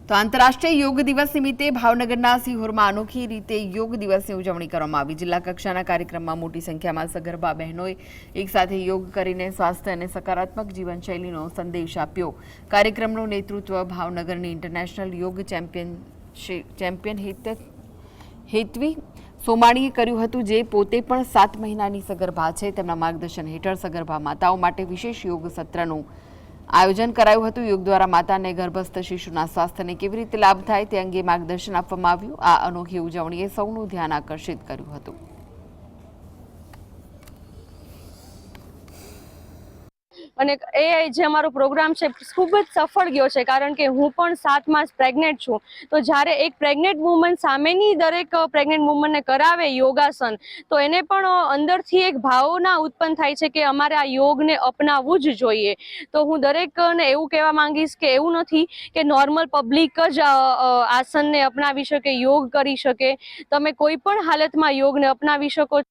તો આંતરરાષ્ટ્રીય યોગ દિવસ નિમિત્તે ભાવનગરના સિહોરમાં અનોખી રીતે યોગ દિવસની ઉજવણી કરવામાં આવી। જિલ્લા કક્ષાના કાર્યક્રમમાં મોટી સંખ્યામાં સગર્ભા બહેનોએ એકસાથે યોગ કરીને સ્વાસ્થ્ય અને સકારાત્મક જીવનશૈલીનો સંદેશ આપ્યો। કાર્યક્રમનું નેતૃત્વ ભાવનગરની ઇન્ટરનેશનલ યોગ ચેમ્પિયન હેત્વી સોમાણીએ કર્યું હતું, જે પોતે પણ 7 મહિનાની સગર્ભા છે। તેમના માર્ગદર્શન હેઠળ સગર્ભા માતાઓ માટે વિશેષ યોગ સત્રનું આયોજન કરાયું હતું। યોગ દ્વારા માતાને ગર્ભસ્થ શિશુના સ્વાસ્થ્યને કેવી રીતે લાભ થાય તે અંગે માર્ગદર્શન આપવામાં આવ્યું। આ અનોખી ઉજવણીએ સૌનું ધ્યાન આકર્ષિત કર્યું હતું। અને એ જે અમારો પ્રોગ્રામ છે ખૂબ જ સફળ ગયો છે, કારણ કે હું પણ 7 માસ પ્રેગ્નેન્ટ છું। તો જ્યારે એક પ્રેગ્નેન્ટ વુમન સામેની દરેક પ્રેગ્નેન્ટ વુમનને કરાવે યોગાસન, તો એને પણ અંદરથી એક ભાવના ઉત્પન્ન થાય છે કે અમારે આ યોગને અપનાવવું જ જોઈએ। તો હું દરેકને એવું કહેવા માંગીશ કે એવું નથી કે નોર્મલ પબ્લિક જ આસનને અપનાવી શકે, યોગ કરી શકે। તમે કોઈ પણ હાલતમાં યોગને અપનાવી શકો।